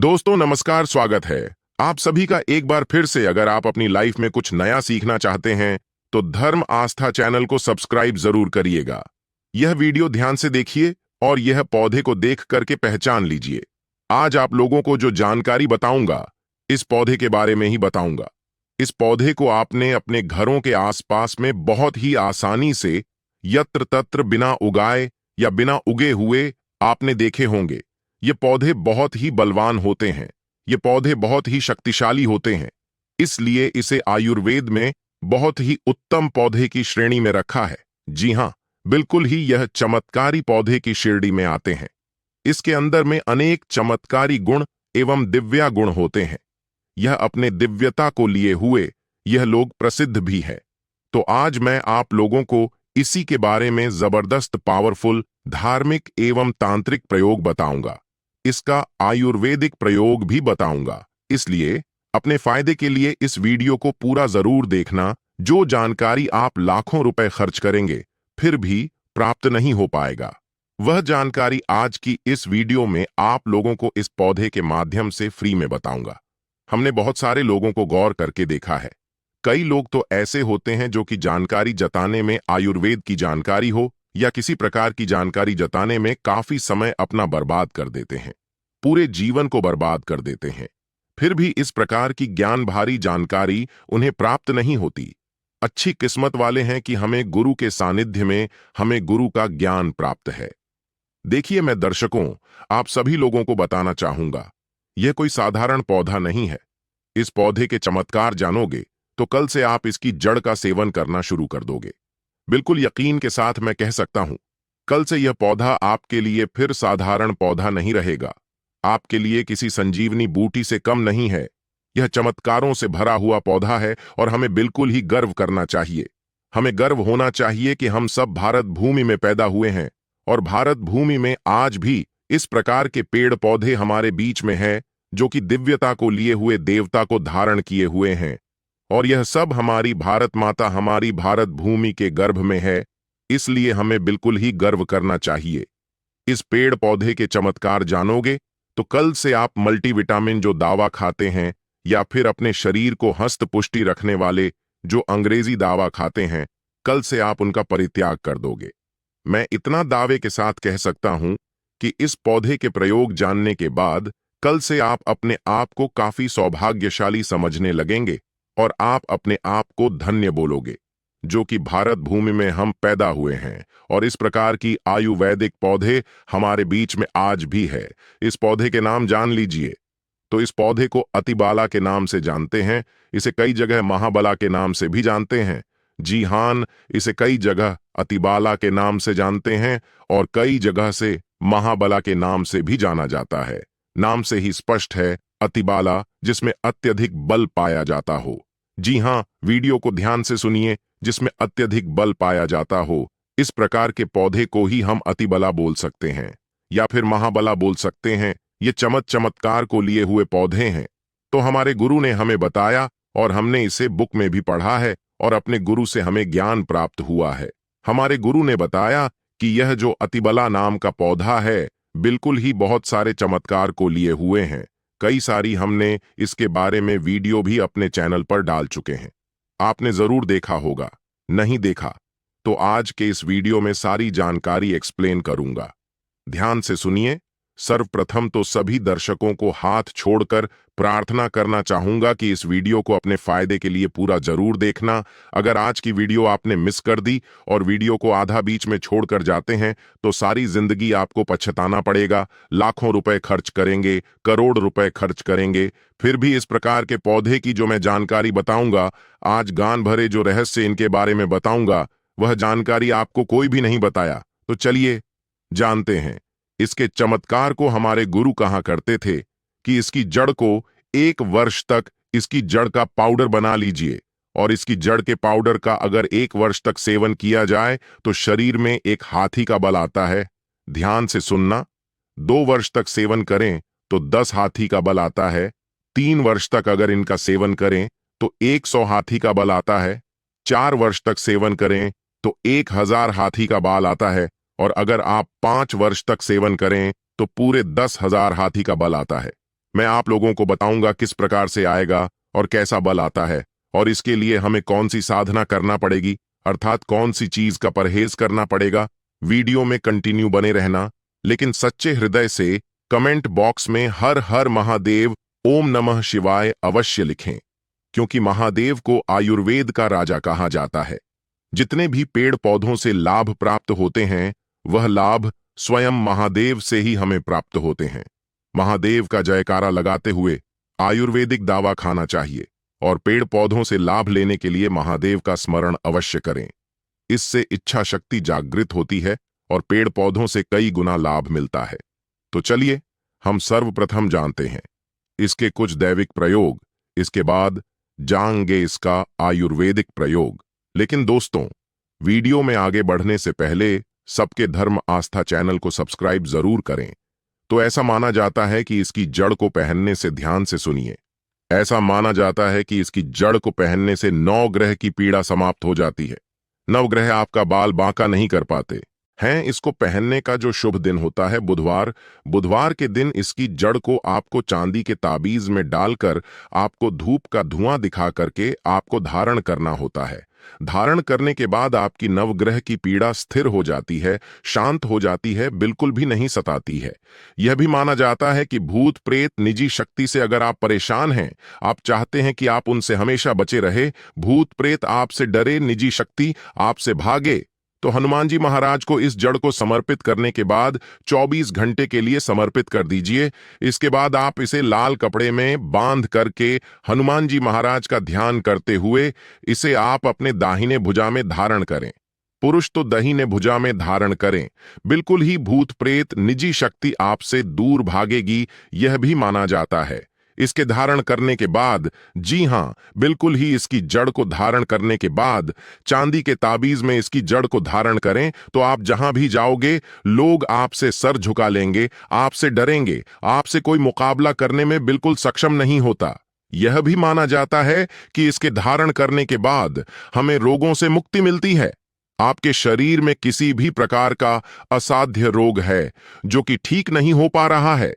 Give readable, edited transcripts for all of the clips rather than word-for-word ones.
दोस्तों नमस्कार, स्वागत है आप सभी का एक बार फिर से। अगर आप अपनी लाइफ में कुछ नया सीखना चाहते हैं तो धर्म आस्था चैनल को सब्सक्राइब जरूर करिएगा। यह वीडियो ध्यान से देखिए और यह पौधे को देख करके पहचान लीजिए। आज आप लोगों को जो जानकारी बताऊंगा इस पौधे के बारे में ही बताऊंगा। इस पौधे को आपने अपने घरों के आसपास में बहुत ही आसानी से यत्र तत्र बिना उगाए या बिना उगे हुए आपने देखे होंगे। ये पौधे बहुत ही बलवान होते हैं, ये पौधे बहुत ही शक्तिशाली होते हैं, इसलिए इसे आयुर्वेद में बहुत ही उत्तम पौधे की श्रेणी में रखा है। जी हां, बिल्कुल ही यह चमत्कारी पौधे की श्रेणी में आते हैं। इसके अंदर में अनेक चमत्कारी गुण एवं दिव्या गुण होते हैं। यह अपने दिव्यता को लिए हुए यह लोग प्रसिद्ध भी है। तो आज मैं आप लोगों को इसी के बारे में जबरदस्त पावरफुल धार्मिक एवं तांत्रिक प्रयोग बताऊंगा। इसका आयुर्वेदिक प्रयोग भी बताऊंगा। इसलिए अपने फायदे के लिए इस वीडियो को पूरा जरूर देखना। जो जानकारी आप लाखों रुपए खर्च करेंगे फिर भी प्राप्त नहीं हो पाएगा, वह जानकारी आज की इस वीडियो में आप लोगों को इस पौधे के माध्यम से फ्री में बताऊंगा। हमने बहुत सारे लोगों को गौर करके देखा है। कई लोग तो ऐसे होते हैं जो कि जानकारी जताने में, आयुर्वेद की जानकारी हो या किसी प्रकार की जानकारी जताने में, काफी समय अपना बर्बाद कर देते हैं, पूरे जीवन को बर्बाद कर देते हैं। फिर भी इस प्रकार की ज्ञान भारी जानकारी उन्हें प्राप्त नहीं होती। अच्छी किस्मत वाले हैं कि हमें गुरु के सानिध्य में हमें गुरु का ज्ञान प्राप्त है। देखिए, मैं दर्शकों आप सभी लोगों को बताना चाहूंगा, यह कोई साधारण पौधा नहीं है। इस पौधे के चमत्कार जानोगे तो कल से आप इसकी जड़ का सेवन करना शुरू कर दोगे। बिल्कुल यकीन के साथ मैं कह सकता हूं, कल से यह पौधा आपके लिए फिर साधारण पौधा नहीं रहेगा, आपके लिए किसी संजीवनी बूटी से कम नहीं है। यह चमत्कारों से भरा हुआ पौधा है और हमें बिल्कुल ही गर्व करना चाहिए। हमें गर्व होना चाहिए कि हम सब भारत भूमि में पैदा हुए हैं और भारत भूमि में आज भी इस प्रकार के पेड़ पौधे हमारे बीच में हैं जो कि दिव्यता को लिए हुए देवता को धारण किए हुए हैं। और यह सब हमारी भारत माता, हमारी भारत भूमि के गर्भ में है, इसलिए हमें बिल्कुल ही गर्व करना चाहिए। इस पेड़ पौधे के चमत्कार जानोगे तो कल से आप मल्टीविटामिन जो दावा खाते हैं या फिर अपने शरीर को हस्त पुष्टि रखने वाले जो अंग्रेजी दावा खाते हैं, कल से आप उनका परित्याग कर दोगे। मैं इतना दावे के साथ कह सकता हूं कि इस पौधे के प्रयोग जानने के बाद कल से आप अपने आप को काफी सौभाग्यशाली समझने लगेंगे और आप अपने आप को धन्य बोलोगे जो कि भारत भूमि में हम पैदा हुए हैं। और इस प्रकार की आयुर्वेदिक पौधे हमारे बीच में आज भी है। इस पौधे के नाम जान लीजिए। तो इस पौधे को अतिबाला के नाम से जानते हैं, इसे कई जगह महाबला के नाम से भी जानते हैं। जी हां, इसे कई जगह अतिबाला के नाम से जानते हैं और कई जगह से महाबला के नाम से भी जाना जाता है। नाम से ही स्पष्ट है, अतिबाला जिसमें अत्यधिक बल पाया जाता हो। जी हां, वीडियो को ध्यान से सुनिए, जिसमें अत्यधिक बल पाया जाता हो। इस प्रकार के पौधे को ही हम अतिबला बोल सकते हैं या फिर महाबला बोल सकते हैं। ये चमत्कार को लिए हुए पौधे हैं। तो हमारे गुरु ने हमें बताया और हमने इसे बुक में भी पढ़ा है और अपने गुरु से हमें ज्ञान प्राप्त हुआ है। हमारे गुरु ने बताया कि यह जो अतिबला नाम का पौधा है बिल्कुल ही बहुत सारे चमत्कार को लिए हुए हैं। कई सारी हमने इसके बारे में वीडियो भी अपने चैनल पर डाल चुके हैं, आपने जरूर देखा होगा। नहीं देखा तो आज के इस वीडियो में सारी जानकारी एक्सप्लेन करूंगा। ध्यान से सुनिए। सर्वप्रथम तो सभी दर्शकों को हाथ छोड़कर प्रार्थना करना चाहूंगा कि इस वीडियो को अपने फायदे के लिए पूरा जरूर देखना। अगर आज की वीडियो आपने मिस कर दी और वीडियो को आधा बीच में छोड़कर जाते हैं तो सारी जिंदगी आपको पछताना पड़ेगा। लाखों रुपए खर्च करेंगे, करोड़ रुपए खर्च करेंगे, फिर भी इस प्रकार के पौधे की जो मैं जानकारी बताऊंगा, आज गान भरे जो रहस्य इनके बारे में बताऊंगा, वह जानकारी आपको कोई भी नहीं बताया। तो चलिए जानते हैं। इसके चमत्कार को हमारे गुरु कहा करते थे कि इसकी जड़ को 1 वर्ष तक इसकी जड़ का पाउडर बना लीजिए और इसकी जड़ के पाउडर का अगर 1 वर्ष तक सेवन किया जाए तो शरीर में एक हाथी का बल आता है। ध्यान से सुनना। 2 वर्ष तक सेवन करें तो 10 हाथी का बल आता है। 3 वर्ष तक अगर इनका सेवन करें तो 100 हाथी का बल आता है। 4 वर्ष तक सेवन करें तो 1000 हाथी का बल आता है और अगर आप 5 वर्ष तक सेवन करें तो पूरे 10,000 हाथी का बल आता है। मैं आप लोगों को बताऊंगा किस प्रकार से आएगा और कैसा बल आता है, और इसके लिए हमें कौन सी साधना करना पड़ेगी, अर्थात कौन सी चीज का परहेज करना पड़ेगा। वीडियो में कंटिन्यू बने रहना, लेकिन सच्चे हृदय से कमेंट बॉक्स में हर हर महादेव, ओम नमः शिवाय अवश्य लिखें, क्योंकि महादेव को आयुर्वेद का राजा कहा जाता है। जितने भी पेड़ पौधों से लाभ प्राप्त होते हैं, वह लाभ स्वयं महादेव से ही हमें प्राप्त होते हैं। महादेव का जयकारा लगाते हुए आयुर्वेदिक दावा खाना चाहिए और पेड़ पौधों से लाभ लेने के लिए महादेव का स्मरण अवश्य करें। इससे इच्छा शक्ति जागृत होती है और पेड़ पौधों से कई गुना लाभ मिलता है। तो चलिए हम सर्वप्रथम जानते हैं इसके कुछ दैविक प्रयोग, इसके बाद जानेंगे इसका आयुर्वेदिक प्रयोग। लेकिन दोस्तों, वीडियो में आगे बढ़ने से पहले सबके धर्म आस्था चैनल को सब्सक्राइब जरूर करें। तो ऐसा माना जाता है कि इसकी जड़ को पहनने से, ध्यान से सुनिए, ऐसा माना जाता है कि इसकी जड़ को पहनने से 9 ग्रह की पीड़ा समाप्त हो जाती है। 9 ग्रह आपका बाल बांका नहीं कर पाते हैं। इसको पहनने का जो शुभ दिन होता है बुधवार, बुधवार के दिन इसकी जड़ को आपको चांदी के ताबीज में डालकर आपको धूप का धुआं दिखा करके आपको धारण करना होता है। धारण करने के बाद आपकी नवग्रह की पीड़ा स्थिर हो जाती है, शांत हो जाती है, बिल्कुल भी नहीं सताती है। यह भी माना जाता है कि भूत प्रेत निजी शक्ति से अगर आप परेशान हैं, आप चाहते हैं कि आप उनसे हमेशा बचे रहे, भूत प्रेत आपसे डरे, निजी शक्ति आपसे भागे, तो हनुमान जी महाराज को इस जड़ को समर्पित करने के बाद 24 घंटे के लिए समर्पित कर दीजिए। इसके बाद आप इसे लाल कपड़े में बांध करके हनुमान जी महाराज का ध्यान करते हुए इसे आप अपने दाहिने भुजा में धारण करें। पुरुष तो दाहिने भुजा में धारण करें। बिल्कुल ही भूत प्रेत निजी शक्ति आपसे दूर भागेगी, यह भी माना जाता है। इसके धारण करने के बाद, जी हां, बिल्कुल ही इसकी जड़ को धारण करने के बाद चांदी के ताबीज में इसकी जड़ को धारण करें तो आप जहां भी जाओगे लोग आपसे सर झुका लेंगे, आपसे डरेंगे, आपसे कोई मुकाबला करने में बिल्कुल सक्षम नहीं होता। यह भी माना जाता है कि इसके धारण करने के बाद हमें रोगों से मुक्ति मिलती है। आपके शरीर में किसी भी प्रकार का असाध्य रोग है जो कि ठीक नहीं हो पा रहा है,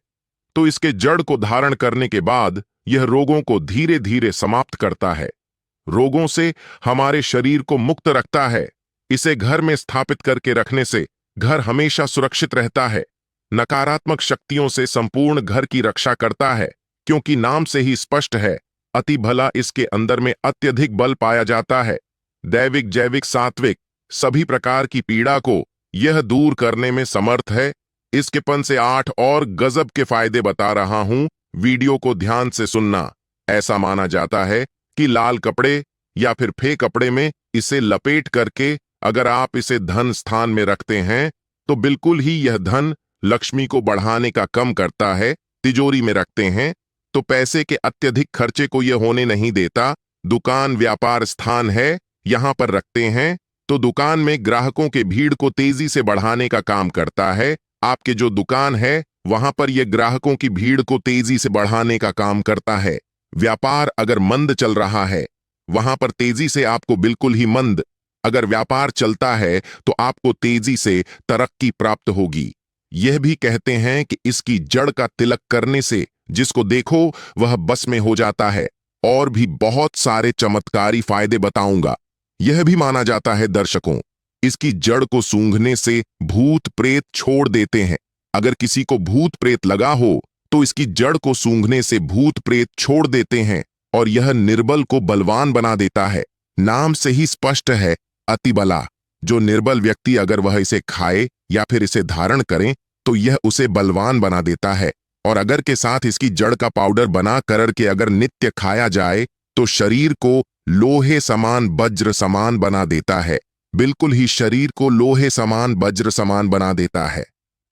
तो इसके जड़ को धारण करने के बाद यह रोगों को धीरे धीरे समाप्त करता है, रोगों से हमारे शरीर को मुक्त रखता है। इसे घर में स्थापित करके रखने से घर हमेशा सुरक्षित रहता है, नकारात्मक शक्तियों से संपूर्ण घर की रक्षा करता है, क्योंकि नाम से ही स्पष्ट है, अति भला इसके अंदर में अत्यधिक बल पाया जाता है। दैविक, जैविक, सात्विक सभी प्रकार की पीड़ा को यह दूर करने में समर्थ है। इसके पन से 8 और गजब के फायदे बता रहा हूं, वीडियो को ध्यान से सुनना। ऐसा माना जाता है कि लाल कपड़े या फिर फे कपड़े में इसे लपेट करके अगर आप इसे धन स्थान में रखते हैं तो बिल्कुल ही यह धन लक्ष्मी को बढ़ाने का काम करता है। तिजोरी में रखते हैं तो पैसे के अत्यधिक खर्चे को यह होने नहीं देता। दुकान व्यापार स्थान है, यहां पर रखते हैं तो दुकान में ग्राहकों के भीड़ को तेजी से बढ़ाने का काम करता है। आपके जो दुकान है वहां पर यह ग्राहकों की भीड़ को तेजी से बढ़ाने का काम करता है। व्यापार अगर मंद चल रहा है, वहां पर तेजी से आपको बिल्कुल ही मंद, अगर व्यापार चलता है तो आपको तेजी से तरक्की प्राप्त होगी। यह भी कहते हैं कि इसकी जड़ का तिलक करने से जिसको देखो वह बस में हो जाता है। और भी बहुत सारे चमत्कारी फायदे बताऊंगा। यह भी माना जाता है दर्शकों, इसकी जड़ को सूंघने से भूत प्रेत छोड़ देते हैं। अगर किसी को भूत प्रेत लगा हो तो इसकी जड़ को सूंघने से भूत प्रेत छोड़ देते हैं और यह निर्बल को बलवान बना देता है। नाम से ही स्पष्ट है, अति बला। जो निर्बल व्यक्ति अगर वह इसे खाए या फिर इसे धारण करें तो यह उसे बलवान बना देता है। और अगर के साथ इसकी जड़ का पाउडर बना करके अगर नित्य खाया जाए तो शरीर को लोहे समान, वज्र समान बना देता है। बिल्कुल ही शरीर को लोहे समान, वज्र समान बना देता है।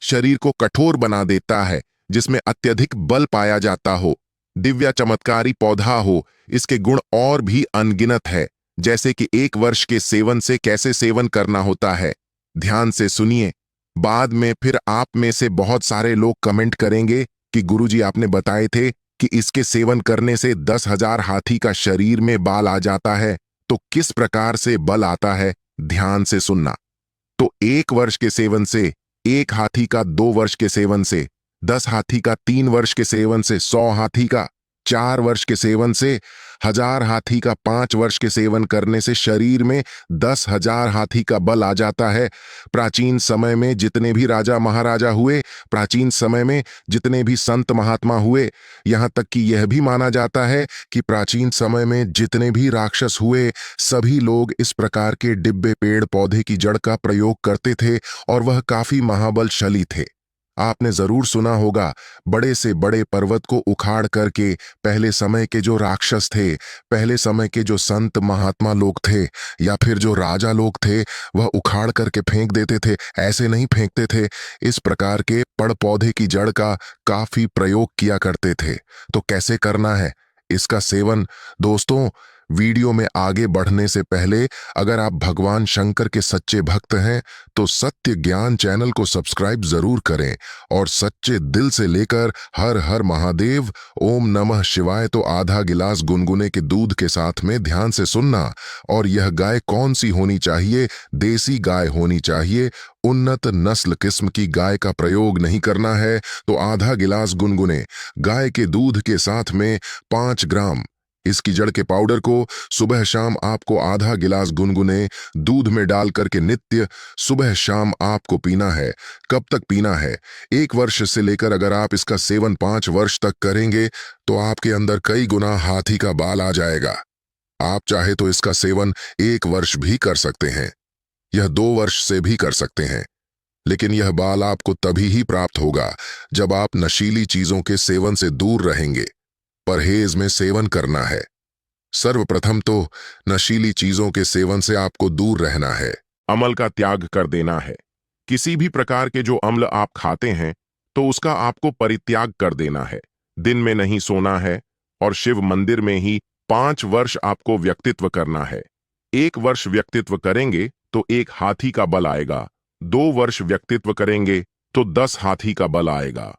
शरीर को कठोर बना देता है, जिसमें अत्यधिक बल पाया जाता हो। दिव्य चमत्कारी पौधा हो। इसके गुण और भी अनगिनत है, जैसे कि 1 वर्ष के सेवन से कैसे सेवन करना होता है। ध्यान से सुनिए, बाद में फिर आप में से बहुत सारे लोग कमेंट करेंगे कि गुरुजी आपने बताए थे कि इसके सेवन करने से 10,000 हाथी का शरीर में बाल आ जाता है, तो किस प्रकार से बल आता है, ध्यान से सुनना। तो 1 वर्ष के सेवन से, 1 हाथी का 2 वर्ष के सेवन से 10 हाथी का 3 वर्ष के सेवन से 100 हाथी का 4 वर्ष के सेवन से 1000 हाथी का 5 वर्ष के सेवन करने से शरीर में 10,000 हाथी का बल आ जाता है। प्राचीन समय में जितने भी राजा महाराजा हुए, प्राचीन समय में जितने भी संत महात्मा हुए, यहाँ तक कि यह भी माना जाता है कि प्राचीन समय में जितने भी राक्षस हुए, सभी लोग इस प्रकार के डिब्बे पेड़ पौधे की जड़ का प्रयोग करते थे और वह काफी महाबलशाली थे। आपने जरूर सुना होगा, बड़े से बड़े पर्वत को उखाड़ करके पहले समय के जो राक्षस थे, पहले समय के जो संत महात्मा लोग थे या फिर जो राजा लोग थे, वह उखाड़ करके फेंक देते थे। ऐसे नहीं फेंकते थे, इस प्रकार के पड़ पौधे की जड़ का काफी प्रयोग किया करते थे। तो कैसे करना है इसका सेवन? दोस्तों, वीडियो में आगे बढ़ने से पहले अगर आप भगवान शंकर के सच्चे भक्त हैं तो सत्य ज्ञान चैनल को सब्सक्राइब जरूर करें और सच्चे दिल से लेकर हर हर महादेव, ओम नमः शिवाय तो आधा गिलास गुनगुने के दूध के साथ में ध्यान से सुनना। और यह गाय कौन सी होनी चाहिए? देसी गाय होनी चाहिए। उन्नत नस्ल किस्म की गाय का प्रयोग नहीं करना है। तो आधा गिलास गुनगुने गाय के दूध के साथ में 5 ग्राम इसकी जड़ के पाउडर को सुबह शाम आपको आधा गिलास गुनगुने दूध में डाल करके नित्य सुबह शाम आपको पीना है। कब तक पीना है? 1 वर्ष से लेकर अगर आप इसका सेवन 5 वर्ष तक करेंगे तो आपके अंदर कई गुना हाथी का बाल आ जाएगा। आप चाहे तो इसका सेवन 1 वर्ष भी कर सकते हैं, यह 2 वर्ष से भी कर सकते हैं, लेकिन यह बाल आपको तभी ही प्राप्त होगा जब आप नशीली चीजों के सेवन से दूर रहेंगे। परहेज में सेवन करना है। सर्वप्रथम तो नशीली चीजों के सेवन से आपको दूर रहना है, अमल का त्याग कर देना है। किसी भी प्रकार के जो अम्ल आप खाते हैं तो उसका आपको परित्याग कर देना है। दिन में नहीं सोना है और शिव मंदिर में ही 5 वर्ष आपको व्यक्तित्व करना है। 1 वर्ष व्यक्तित्व करेंगे तो 1 हाथी का बल आएगा, 2 वर्ष व्यक्तित्व करेंगे तो 10 हाथी का बल आएगा।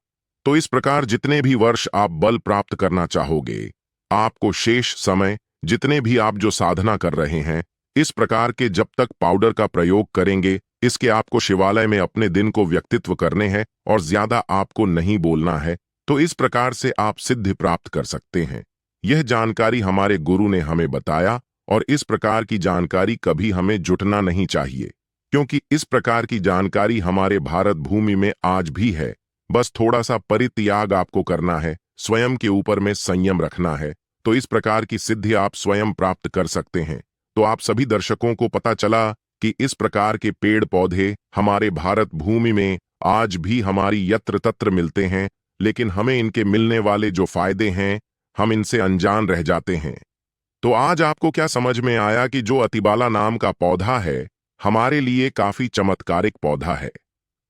तो इस प्रकार जितने भी वर्ष आप बल प्राप्त करना चाहोगे, आपको शेष समय जितने भी आप जो साधना कर रहे हैं, इस प्रकार के जब तक पाउडर का प्रयोग करेंगे, इसके आपको शिवालय में अपने दिन को व्यक्तित्व करने हैं और ज्यादा आपको नहीं बोलना है। तो इस प्रकार से आप सिद्धि प्राप्त कर सकते हैं। यह जानकारी हमारे गुरु ने हमें बताया और इस प्रकार की जानकारी कभी हमें जुटना नहीं चाहिए, क्योंकि इस प्रकार की जानकारी हमारे भारत भूमि में आज भी है। बस थोड़ा सा परित्याग आपको करना है, स्वयं के ऊपर में संयम रखना है, तो इस प्रकार की सिद्धि आप स्वयं प्राप्त कर सकते हैं। तो आप सभी दर्शकों को पता चला कि इस प्रकार के पेड़ पौधे हमारे भारत भूमि में आज भी हमारी यत्र तत्र मिलते हैं, लेकिन हमें इनके मिलने वाले जो फायदे हैं, हम इनसे अनजान रह जाते हैं। तो आज आपको क्या समझ में आया कि जो अतिबाला नाम का पौधा है, हमारे लिए काफी चमत्कारिक पौधा है।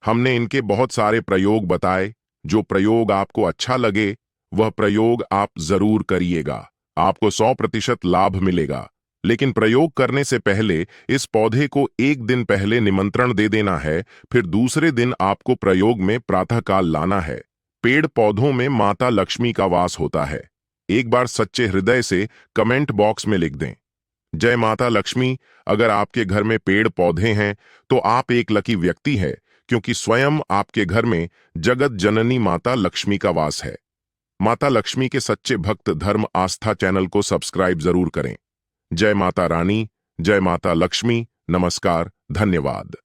हमने इनके बहुत सारे प्रयोग बताए। जो प्रयोग आपको अच्छा लगे वह प्रयोग आप जरूर करिएगा, आपको 100% लाभ मिलेगा। लेकिन प्रयोग करने से पहले इस पौधे को 1 दिन पहले निमंत्रण दे देना है, फिर दूसरे दिन आपको प्रयोग में प्रातःकाल लाना है। पेड़ पौधों में माता लक्ष्मी का वास होता है। एक बार सच्चे हृदय से कमेंट बॉक्स में लिख दें, जय माता लक्ष्मी। अगर आपके घर में पेड़ पौधे हैं तो आप एक लकी व्यक्ति हैं, क्योंकि स्वयं आपके घर में जगत जननी माता लक्ष्मी का वास है। माता लक्ष्मी के सच्चे भक्त धर्म आस्था चैनल को सब्सक्राइब जरूर करें। जय माता रानी, जय माता लक्ष्मी। नमस्कार, धन्यवाद।